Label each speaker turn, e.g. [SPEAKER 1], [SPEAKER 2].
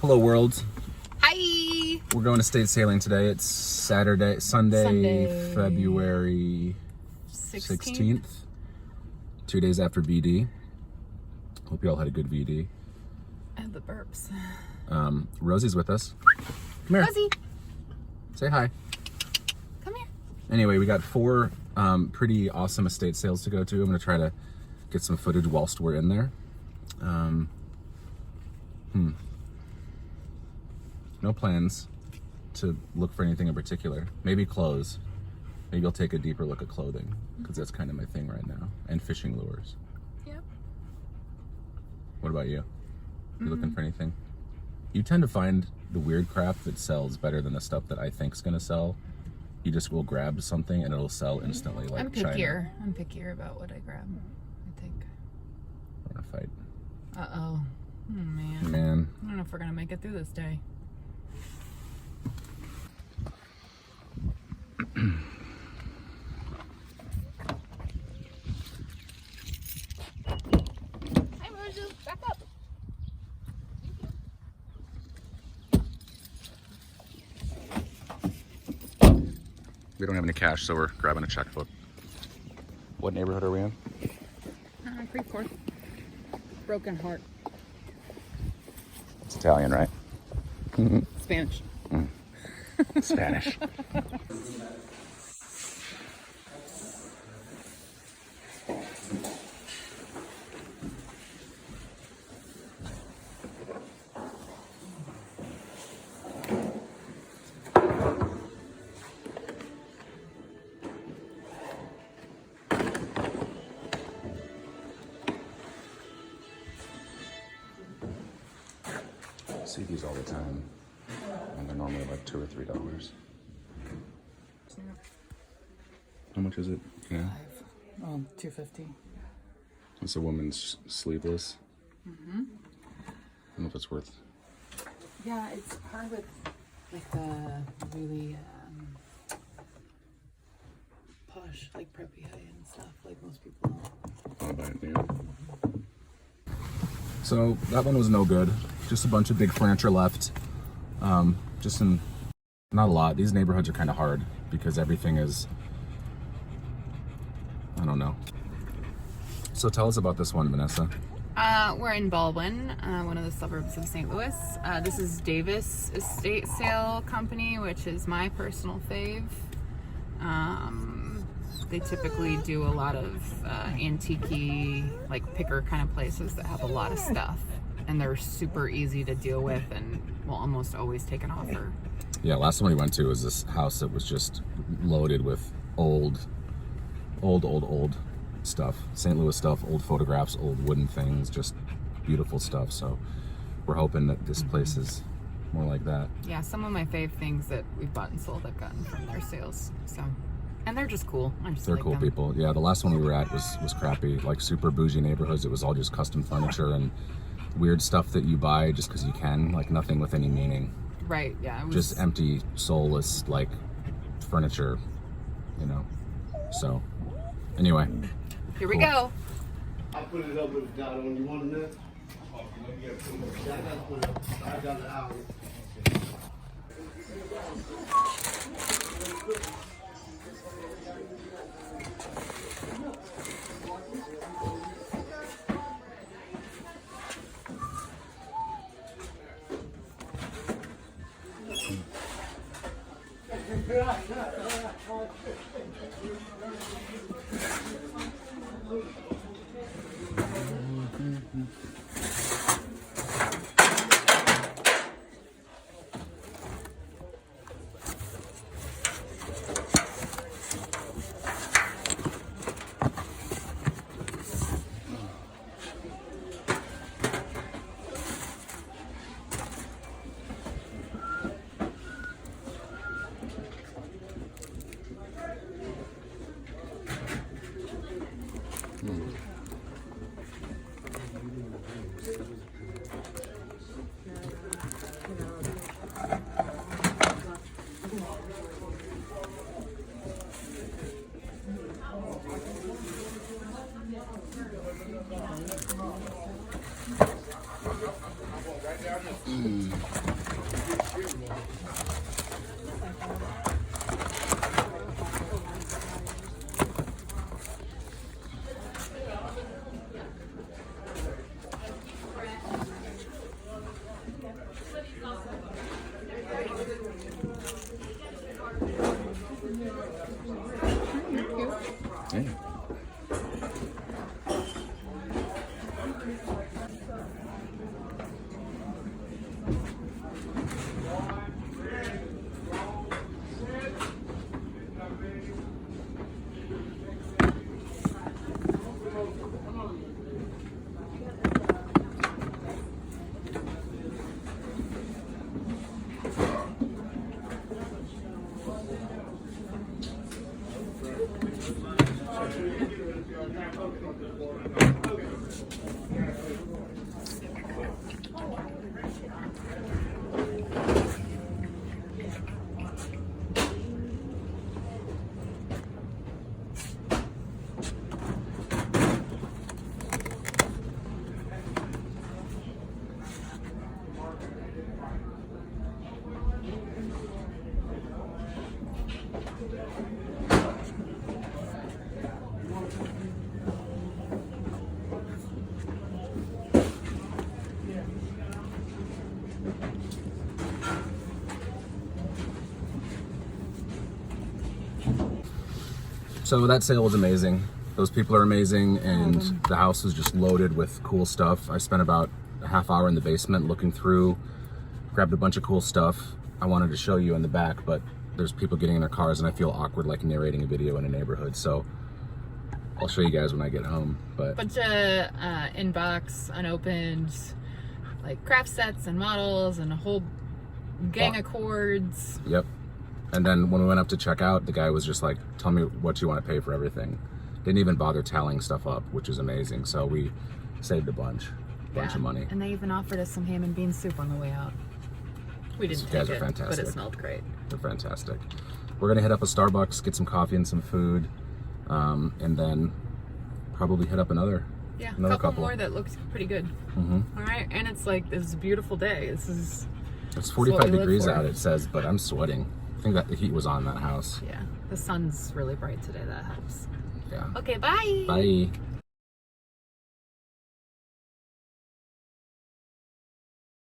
[SPEAKER 1] Hello, world.
[SPEAKER 2] Hi.
[SPEAKER 1] We're going estate sailing today. It's Sunday, February 16th. 2 days after VD. Hope you all had a good VD.
[SPEAKER 2] I have the burps.
[SPEAKER 1] Rosie's with us. Come here.
[SPEAKER 2] Rosie.
[SPEAKER 1] Say hi.
[SPEAKER 2] Come here.
[SPEAKER 1] Anyway, we got 4 pretty awesome estate sales to go to. I'm going to try to get some footage whilst we're in there. No plans to look for anything in particular. Maybe clothes. Maybe I'll take a deeper look at clothing, because that's kind of my thing right now. And fishing lures.
[SPEAKER 2] Yep.
[SPEAKER 1] What about you? You looking for anything? You tend to find the weird crap that sells better than the stuff that I think's gonna sell. You just will grab something and it'll sell instantly, like
[SPEAKER 2] I'm
[SPEAKER 1] China.
[SPEAKER 2] pickier. I'm pickier about what I grab, I think.
[SPEAKER 1] We're gonna fight.
[SPEAKER 2] Uh-oh. Oh, man.
[SPEAKER 1] Man.
[SPEAKER 2] I don't know if we're gonna make it through this day. Hi, Rosie. Back up.
[SPEAKER 1] We don't have any cash, so we're grabbing a checkbook. What neighborhood are we in?
[SPEAKER 2] Creve Coeur. Broken Heart.
[SPEAKER 1] It's Italian, right?
[SPEAKER 2] Spanish.
[SPEAKER 1] Spanish. I see these all the time, and they're normally like $2 or $3. How much is it? Yeah,
[SPEAKER 2] $2.50.
[SPEAKER 1] it's a woman's sleeveless. I don't know if it's worth.
[SPEAKER 2] Yeah, it's hard with like the really posh, like preppy high-end stuff, like most people.
[SPEAKER 1] I'll buy it new. So that one was no good. Just a bunch of big furniture left. Not a lot. These neighborhoods are kind of hard because everything is, I don't know. So tell us about this one, Vanessa.
[SPEAKER 2] We're in Baldwin, one of the suburbs of St. Louis. This is Davis Estate Sale Company, which is my personal fave. They typically do a lot of antique-y, like picker kind of places that have a lot of stuff. And they're super easy to deal with and will almost always take an offer.
[SPEAKER 1] Yeah, last one we went to was this house that was just loaded with old stuff. St. Louis stuff, old photographs, old wooden things, just beautiful stuff. So we're hoping that this place is more like that.
[SPEAKER 2] Yeah, some of my fave things that we've bought and sold I've gotten from their sales. So, and they're just cool.
[SPEAKER 1] They're
[SPEAKER 2] like
[SPEAKER 1] cool
[SPEAKER 2] them.
[SPEAKER 1] people. Yeah, the last one we were at was crappy, like super bougie neighborhoods. It was all just custom furniture and weird stuff that you buy just because you can, like nothing with any meaning.
[SPEAKER 2] Right, yeah. It was
[SPEAKER 1] just empty, soulless, like furniture, you know. So, anyway.
[SPEAKER 2] Here we go.
[SPEAKER 3] I put it up with the dollar when you want a minute. I gotta put it up. I got an hour.
[SPEAKER 1] Yeah. So that sale was amazing. Those people are amazing, and the house was just loaded with cool stuff. I spent about a half hour in the basement looking through, grabbed a bunch of cool stuff. I wanted to show you in the back, but there's people getting in their cars and I feel awkward like narrating a video in a neighborhood. So I'll show you guys when I get home. But
[SPEAKER 2] bunch of inbox, unopened, like craft sets and models and a whole gang of cords.
[SPEAKER 1] Yep. And then when we went up to check out, the guy was just like, tell me what you want to pay for everything. Didn't even bother tallying stuff up, which is amazing. So we saved a bunch of money.
[SPEAKER 2] And they even offered us some ham and bean soup on the way out. We didn't
[SPEAKER 1] These guys
[SPEAKER 2] take
[SPEAKER 1] are
[SPEAKER 2] it,
[SPEAKER 1] fantastic.
[SPEAKER 2] but it smelled great.
[SPEAKER 1] They're fantastic. We're gonna hit up a Starbucks, get some coffee and some food, and then probably hit up another
[SPEAKER 2] couple more that looks pretty good.
[SPEAKER 1] Mm-hmm.
[SPEAKER 2] All right, and it's like this is a beautiful day. It's
[SPEAKER 1] 45 degrees out, it says, but I'm sweating. I think that the heat was on that house.
[SPEAKER 2] Yeah, the sun's really bright today. That helps.
[SPEAKER 1] Yeah.
[SPEAKER 2] Okay, bye.
[SPEAKER 1] Bye.